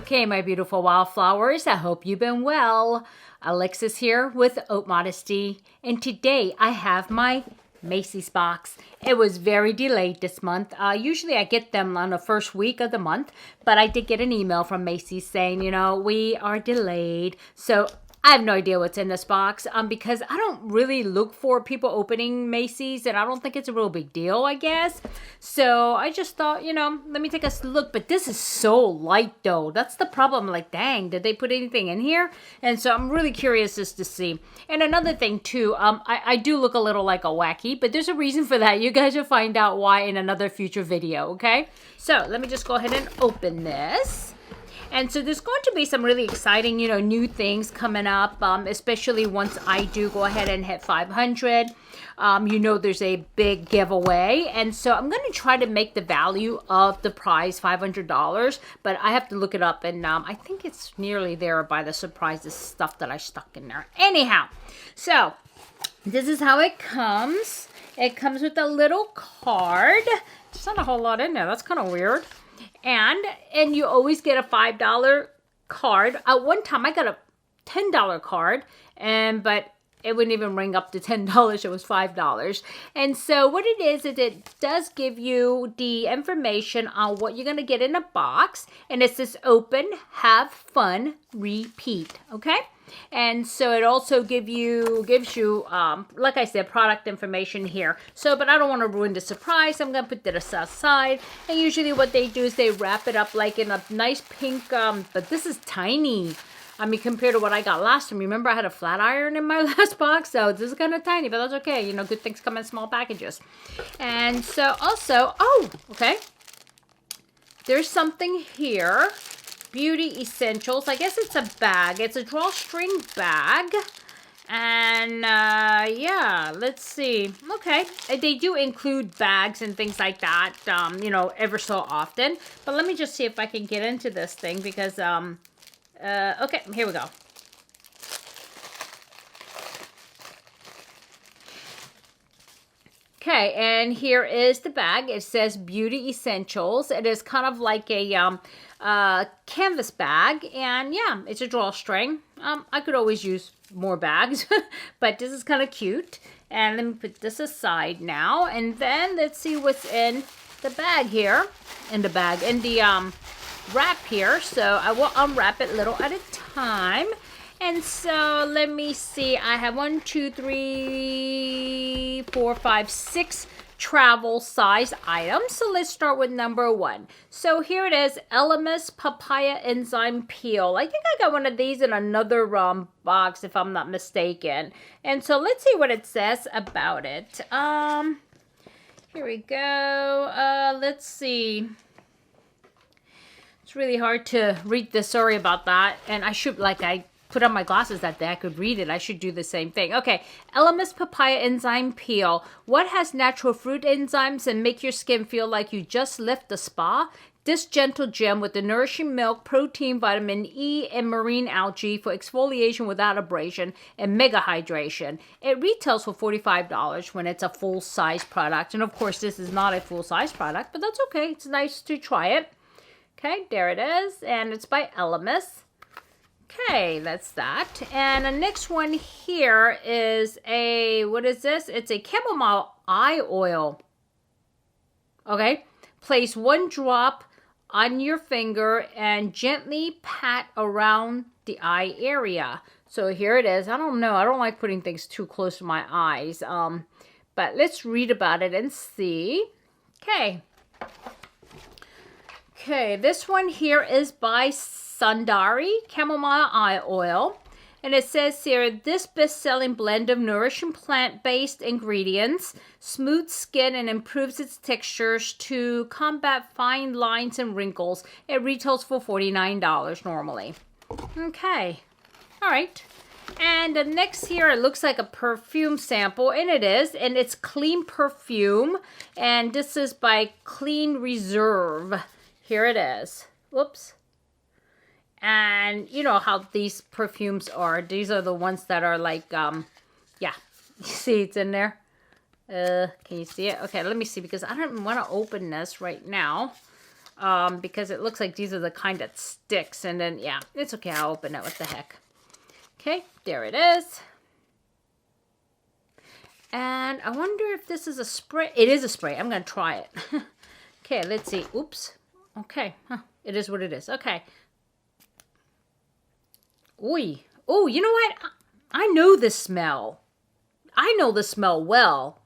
Okay, my beautiful wildflowers, I hope you've been well. Alexis here with Haute Modesty, and today I have my Macy's box. It was very delayed this month. Usually I get them on the first week of the month, but I did get an email from Macy's saying, you know, we are delayed. So I have no idea what's in this box because I don't really look for people opening Macy's, and I don't think it's a real big deal, I guess. So I just thought, you know, let me take a look. But this is so light, though. That's the problem. Like, dang, did they put anything in here? And so I'm really curious just to see. And another thing, too, I do look a little like a wacky, but there's a reason for that. You guys will find out why in another future video, okay? So let me just go ahead and open this. And so there's going to be some really exciting, you know, new things coming up, especially once I do go ahead and hit 500. You know, there's a big giveaway. And so I'm going to try to make the value of the prize $500, but I have to look it up. And I think it's nearly there by the surprises stuff that I stuck in there. Anyhow, so this is how it comes. It comes with a little card. There's not a whole lot in there. That's kind of weird. And you always get a $5 card. At one time, I got a $10 card, but it wouldn't even ring up to $10. It was $5. And so what it is it does give you the information on what you're going to get in a box. And it says open, have fun, repeat. Okay? And so it also gives you, like I said, product information here. So, but I don't want to ruin the surprise. I'm going to put this aside. And usually what they do is they wrap it up like in a nice pink, but this is tiny. I mean, compared to what I got last time. Remember, I had a flat iron in my last box. So this is kind of tiny, but that's okay. You know, good things come in small packages. And so also, oh, okay. There's something here. Beauty Essentials. I guess it's a bag. It's a drawstring bag. And, yeah, let's see. Okay. They do include bags and things like that, you know, ever so often. But let me just see if I can get into this thing because, okay, here we go. Okay, and here is the bag. It says Beauty Essentials. It is kind of like a canvas bag, and yeah, it's a drawstring. I could always use more bags, but this is kind of cute. And let me put this aside now, and then let's see what's in the bag here. In the wrap here. So I will unwrap it little at a time. And so let me see. I have 1, 2, 3, 4, 5, 6 travel size items. So let's start with number 1. So here it is, Elemis Papaya Enzyme Peel. I think I got one of these in another box if I'm not mistaken. And so let's see what it says about it. Here we go. Let's see. It's really hard to read this. Sorry about that. And I should, I put on my glasses that day. I could read it. I should do the same thing. Okay. Elemis Papaya Enzyme Peel. What has natural fruit enzymes and make your skin feel like you just left the spa? This gentle gem with the nourishing milk, protein, vitamin E, and marine algae for exfoliation without abrasion and mega hydration. It retails for $45 when it's a full-size product. And of course, this is not a full-size product, but that's okay. It's nice to try it. Okay, there it is. And it's by Elemis. Okay, that's that. And the next one here is what is this? It's a chamomile eye oil. Okay, place 1 drop on your finger and gently pat around the eye area. So here it is. I don't know. I don't like putting things too close to my eyes. But let's read about it and see. Okay. Okay, this one here is by Sundari Chamomile Eye Oil. And it says here, this best-selling blend of nourishing plant-based ingredients smooths skin and improves its textures to combat fine lines and wrinkles. It retails for $49 normally. Okay. All right. And the next here, it looks like a perfume sample, and it is, and it's Clean Perfume, and this is by Clean Reserve. Here it is. Whoops. And you know how these perfumes are. These are the ones that are like, yeah, you see it's in there. Can you see it? Okay, let me see, because I don't want to open this right now. Because it looks like these are the kind that sticks, and then, yeah, it's okay. I'll open it. What the heck? Okay, there it is. And I wonder if this is a spray. It is a spray. I'm going to try it. Okay, let's see. Oops. Okay. Huh. It is what it is. Okay. Ooh. Oh, you know what? I know this smell. I know this smell well.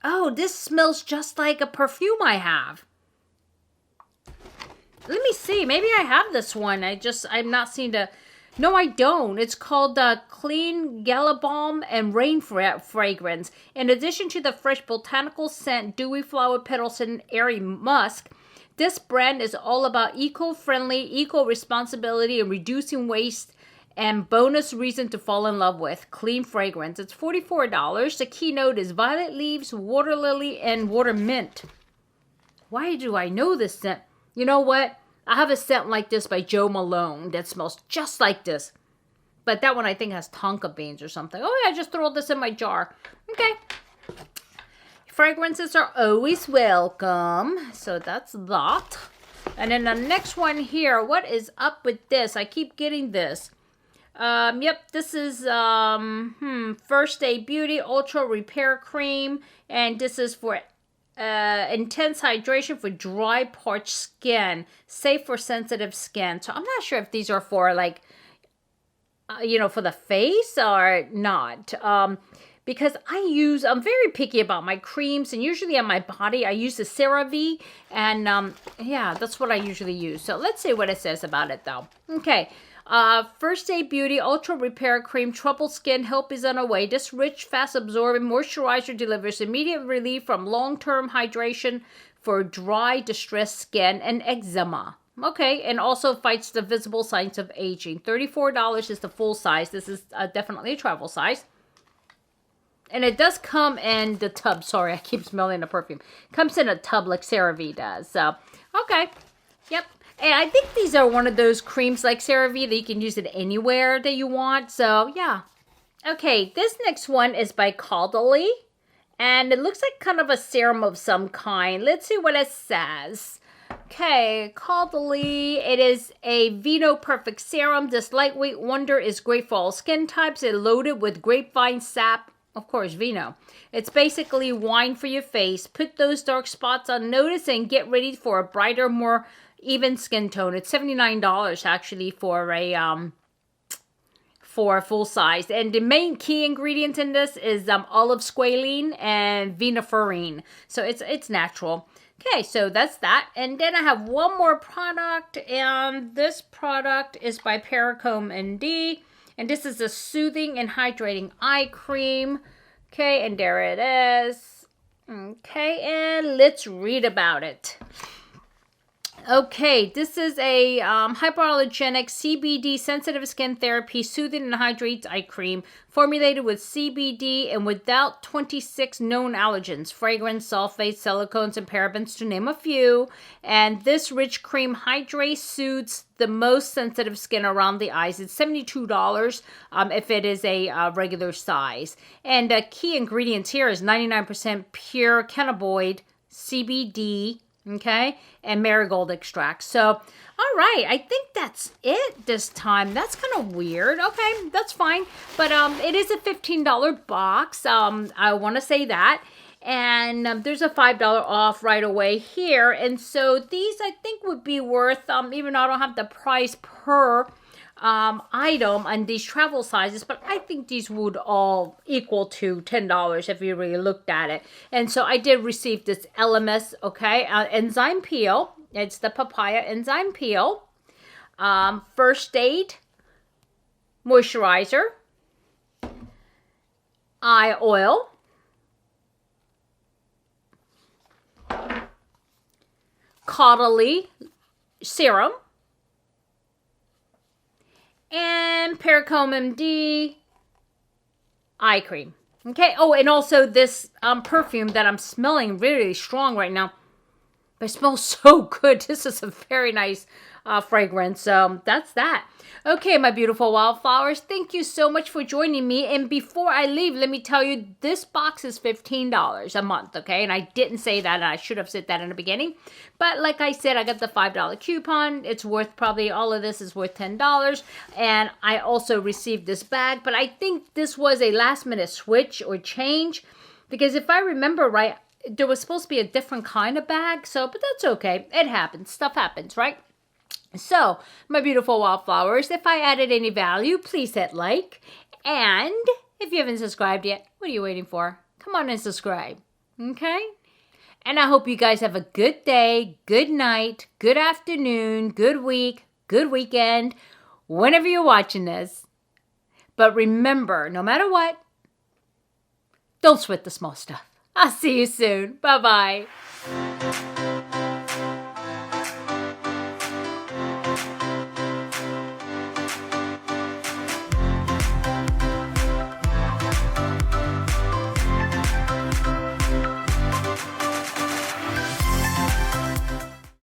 Oh, this smells just like a perfume I have. Let me see. Maybe I have this one. I'm not seeing the... No, I don't. It's called Clean Gala Balm and Rain Fragrance. In addition to the fresh botanical scent, dewy flower petals, and airy musk, this brand is all about eco-friendly, eco-responsibility, and reducing waste, and bonus reason to fall in love with. Clean fragrance. It's $44. The keynote is violet leaves, water lily, and water mint. Why do I know this scent? You know what? I have a scent like this by Jo Malone that smells just like this. But that one I think has tonka beans or something. Oh yeah, just throw this in my jar. Okay. Fragrances are always welcome. So that's that. And then the next one here. What is up with this? I keep getting this. Yep, this is First Day Beauty Ultra Repair Cream. And this is for intense hydration for dry, parched skin, safe for sensitive skin. So I'm not sure if these are for like, for the face or not. Because I'm very picky about my creams, and usually on my body, I use the CeraVe, and yeah, that's what I usually use. So let's see what it says about it though. Okay. First Day Beauty Ultra Repair Cream. Troubled skin, help is on the way. This rich, fast-absorbing moisturizer delivers immediate relief from long-term hydration for dry, distressed skin and eczema. Okay, and also fights the visible signs of aging. $34 is the full size. This is definitely a travel size. And it does come in the tub. Sorry, I keep smelling the perfume. Comes in a tub like CeraVe does. So, okay. Yep. And I think these are one of those creams like CeraVe that you can use it anywhere that you want. So, yeah. Okay, this next one is by Caudally. And it looks like kind of a serum of some kind. Let's see what it says. Okay, Caudally. It is a Vino Perfect Serum. This lightweight wonder is great for all skin types. It's loaded with grapevine sap. Of course, Vino. It's basically wine for your face. Put those dark spots on notice and get ready for a brighter, more even skin tone. It's $79 actually for a full size. And the main key ingredients in this is olive squalene and viniferine. So it's natural. Okay, so that's that. And then I have one more product, and this product is by Perfume ND. And this is a soothing and hydrating eye cream. Okay, and there it is. Okay, and let's read about it. Okay, this is a hypoallergenic CBD sensitive skin therapy soothing and hydrates eye cream formulated with CBD and without 26 known allergens, fragrance, sulfates, silicones, and parabens to name a few. And this rich cream hydrates, soothes the most sensitive skin around the eyes. It's $72 if it is a regular size. And the key ingredients here is 99% pure cannabinoid CBD. Okay, and marigold extract. So, all right, I think that's it this time. That's kind of weird. Okay, that's fine. But it is a $15 box. I want to say that. And there's a $5 off right away here. And so these, I think, would be worth, even though I don't have the price per item on these travel sizes, but I think these would all equal to $10 if you really looked at it. And so I did receive this LMS, okay, enzyme peel. It's the Papaya enzyme peel. First Aid moisturizer, eye oil, Caudally serum, and Perfume MD eye cream. Okay. Oh, and also this perfume that I'm smelling really strong right now. But it smells so good. This is a very nice fragrance. So that's that. Okay, my beautiful wildflowers. Thank you so much for joining me. And before I leave, let me tell you, this box is $15 a month, okay? And I didn't say that, and I should have said that in the beginning. But like I said, I got the $5 coupon. It's worth probably, all of this is worth $10. And I also received this bag. But I think this was a last minute switch or change. Because if I remember right, there was supposed to be a different kind of bag. But that's okay. It happens. Stuff happens, right? So, my beautiful wildflowers, if I added any value, please hit like. And if you haven't subscribed yet, what are you waiting for? Come on and subscribe. Okay? And I hope you guys have a good day, good night, good afternoon, good week, good weekend, whenever you're watching this. But remember, no matter what, don't sweat the small stuff. I'll see you soon. Bye-bye.